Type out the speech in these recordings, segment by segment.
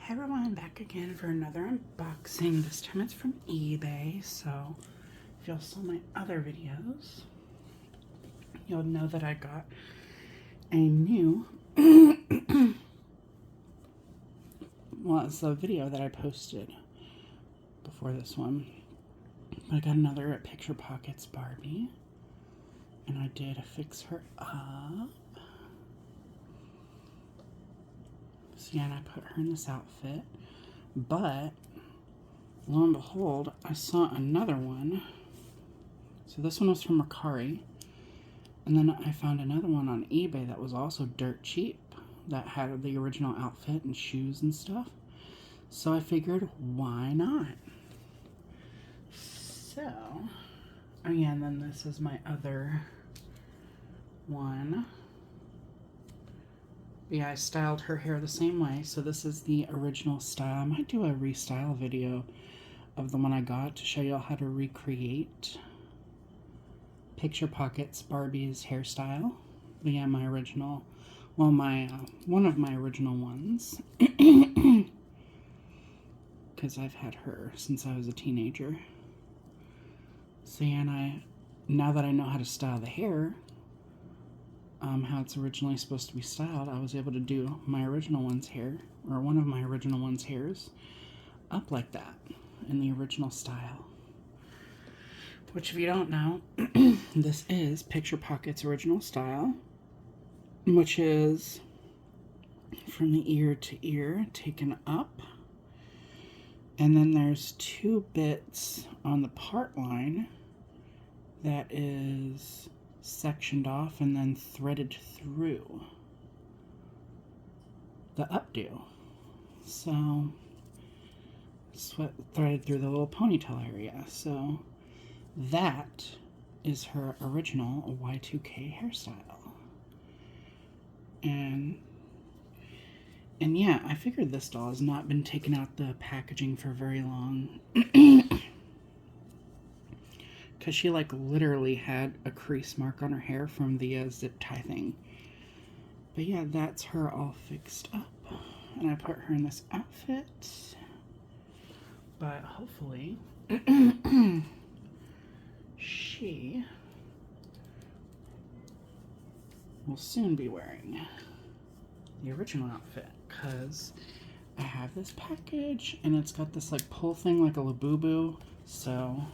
Hey everyone, back again for another unboxing. This time it's from eBay, so if y'all saw my other videos, you'll know that I got a new, well, it's a video that I posted before this one. I got another Picture Pockets Barbie, and I did fix her up. So yeah, and I put her in this outfit, but lo and behold, I saw another one. So this one was from Mercari, and then I found another one on eBay that was also dirt cheap, that had the original outfit and shoes and stuff. So I figured, why not? So, oh yeah, and then this is my other one. Yeah, I styled her hair the same way, so this is the original style. I might do a restyle video of the one I got to show y'all how to recreate Picture Pockets Barbie's hairstyle. But yeah, my original, well, one of my original ones, because I've had her since I was a teenager. So yeah, and now that I know how to style the hair, how it's originally supposed to be styled, I was able to do my original one's hair, or one of my original one's hairs, up like that, in the original style. Which, if you don't know, this is Picture Pocket's original style, which is from the ear to ear, taken up. And then there's two bits on the part line that is sectioned off and then threaded through the updo. So, threaded through the little ponytail area. So, that is her original Y2K hairstyle. And yeah, I figured this doll has not been taken out the packaging for very long. Because she, like, literally had a crease mark on her hair from the zip tie thing. But yeah, that's her all fixed up. And I put her in this outfit. But hopefully, she will soon be wearing the original outfit. Because I have this package, and it's got this, like, pull thing like a Labubu. So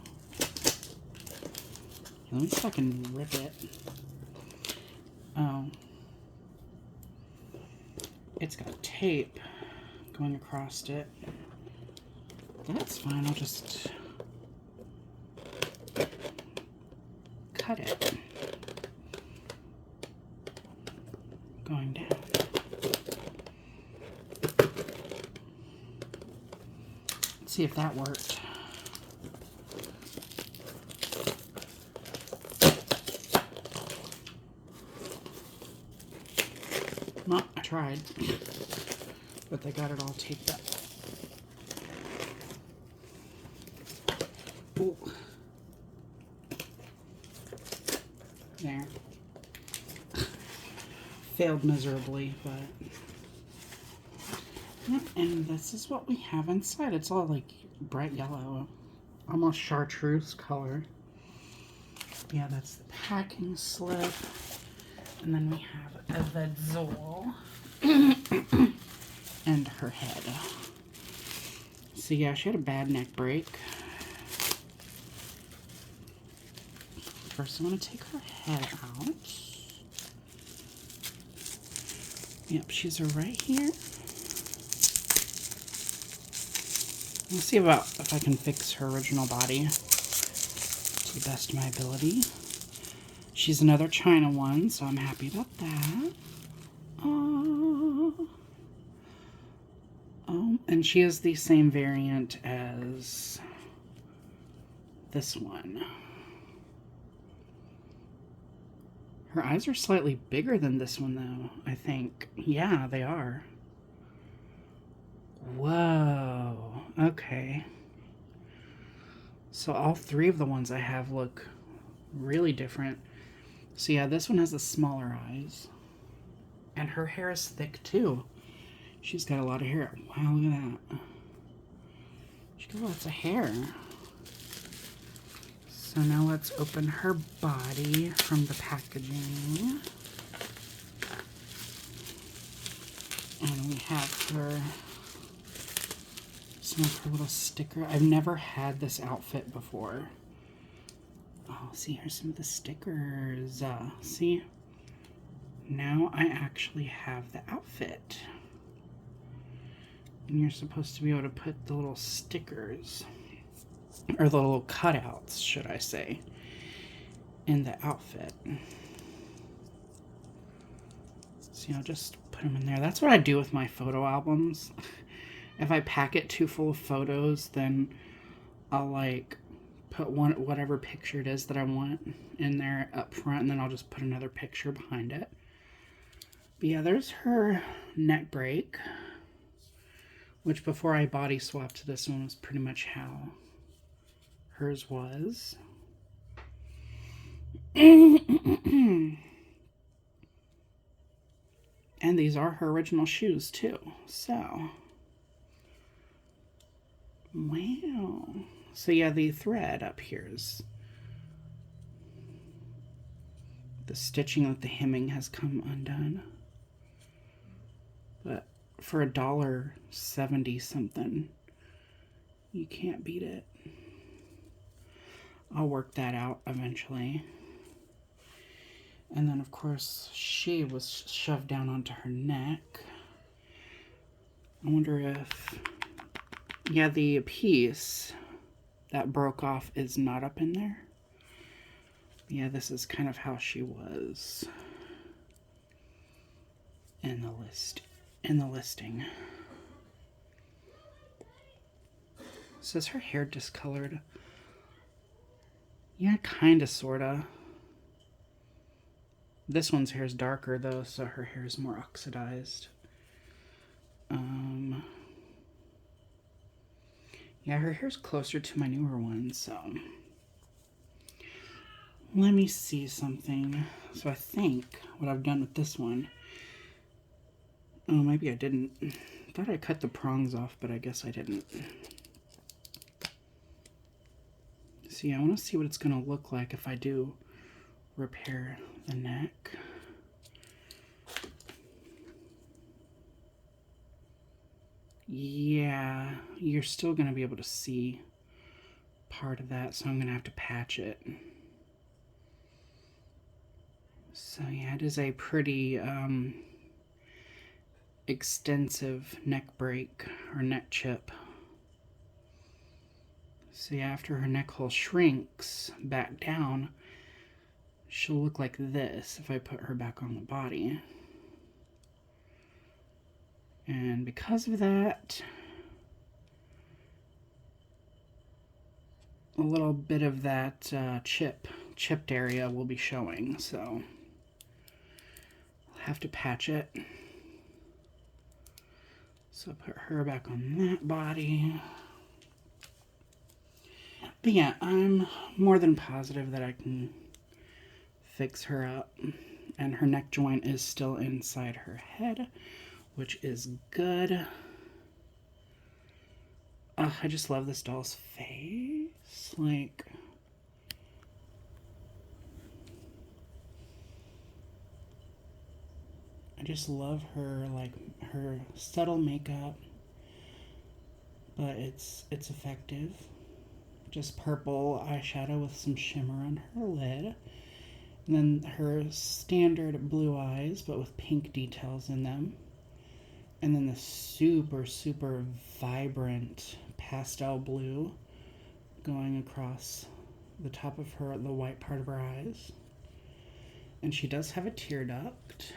let me see if I can rip it. Oh. It's got tape going across it. That's fine, I'll just cut it. Going down. Let's see if that worked. Well, I tried, but they got it all taped up. Ooh. There. Failed miserably, but yep, and this is what we have inside. It's all like bright yellow, almost chartreuse color. Yeah, that's the packing slip. And then we have the doll and her head. So yeah, she had a bad neck break. First I'm going to take her head out. Yep, she's right here. Let's see about if I can fix her original body to the best of my ability. She's another China one, so I'm happy about that. And she is the same variant as this one. Her eyes are slightly bigger than this one, though, I think. Yeah, they are. Whoa. Okay. So all three of the ones I have look really different. So yeah, this one has the smaller eyes. And her hair is thick, too. She's got a lot of hair. Wow, look at that. She's got lots of hair. So now let's open her body from the packaging. And we have her, some of her little sticker. I've never had this outfit before. Oh, see, here's some of the stickers. See? Now I actually have the outfit. And you're supposed to be able to put the little stickers, or the little cutouts, should I say, in the outfit. See, I'll just put them in there. That's what I do with my photo albums. If I pack it too full of photos, then I'll like put whatever picture it is that I want in there up front, and then I'll just put another picture behind it. But yeah, there's her neck break, which before I body swapped this one was pretty much how hers was. And these are her original shoes too. So, wow. So yeah, the thread up here is the stitching with the hemming has come undone. But for $1.70 something, you can't beat it. I'll work that out eventually. And then, of course, she was shoved down onto her neck. I wonder if... Yeah, the piece that broke off is not up in there. Yeah, this is kind of how she was in the listing. So is her hair discolored? Yeah, kinda, sorta. This one's hair is darker though, so her hair is more oxidized. Yeah, her hair's closer to my newer one, so let me see something. So I think what I've done with this one, oh, maybe I didn't. I thought I cut the prongs off, but I guess I didn't. See, I want to see what it's going to look like if I do repair the neck. Yeah, you're still going to be able to see part of that, so I'm going to have to patch it. So yeah, it is a pretty extensive neck break or neck chip. So yeah, after her neck hole shrinks back down, she'll look like this if I put her back on the body. And because of that, a little bit of that chipped area will be showing, so I'll have to patch it. So put her back on that body. But yeah, I'm more than positive that I can fix her up. And her neck joint is still inside her head, which is good. I just love this doll's face. Like, I just love her, like, her subtle makeup, but it's effective. Just purple eyeshadow with some shimmer on her lid. And then her standard blue eyes, but with pink details in them. And then the super, super vibrant pastel blue going across the top of her, the white part of her eyes. And she does have a tear duct.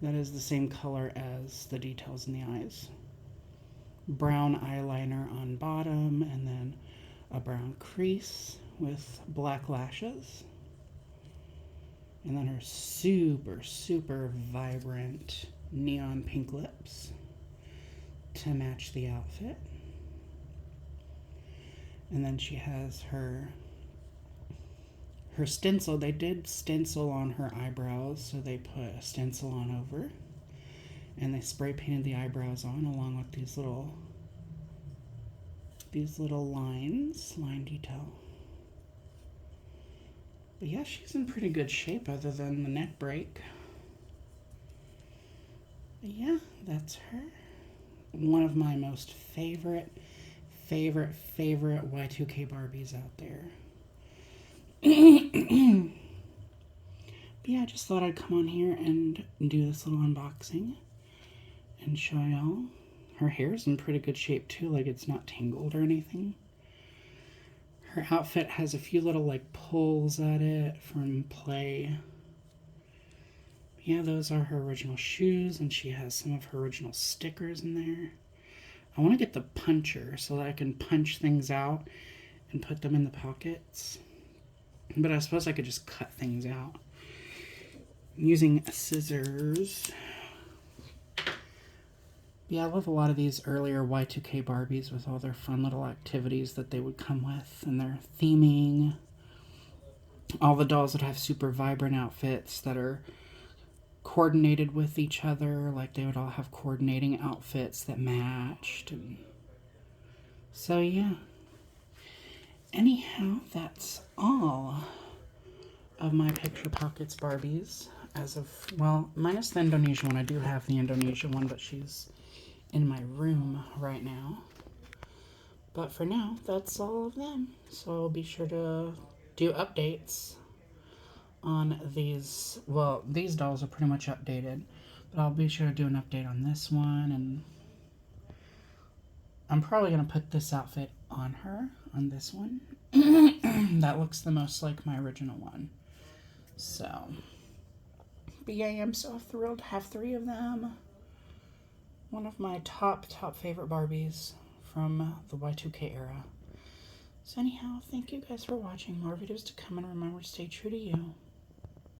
That is the same color as the details in the eyes. Brown eyeliner on bottom, and then a brown crease with black lashes. And then her super, super vibrant neon pink lips to match the outfit. And then she has her stencil. They did stencil on her eyebrows, so they put a stencil on over. And they spray painted the eyebrows on along with these little lines, line detail. But yeah, she's in pretty good shape other than the neck break. But yeah, that's her. One of my most favorite Y2K Barbies out there. But yeah, I just thought I'd come on here and do this little unboxing and show y'all. Her hair's in pretty good shape too, like it's not tangled or anything. Her outfit has a few little like pulls at it from play. Yeah, those are her original shoes, and she has some of her original stickers in there. I want to get the puncher so that I can punch things out and put them in the pockets. But I suppose I could just cut things out using scissors. Yeah, I love a lot of these earlier Y2K Barbies with all their fun little activities that they would come with and their theming. All the dolls would have super vibrant outfits that are coordinated with each other. Like they would all have coordinating outfits that matched. And so yeah. Anyhow, that's all of my Picture Pockets Barbies. As of, well, minus the Indonesia one. I do have the Indonesia one, but she's in my room right now. But for now, that's all of them. So I'll be sure to do updates on these. Well, these dolls are pretty much updated, but I'll be sure to do an update on this one. And I'm probably going to put this outfit on her, on this one. That looks the most like my original one. So, but yeah, I'm so thrilled to have 3 of them. One of my top favorite Barbies from the Y2K era. So anyhow, thank you guys for watching. More videos to come, and remember to stay true to you.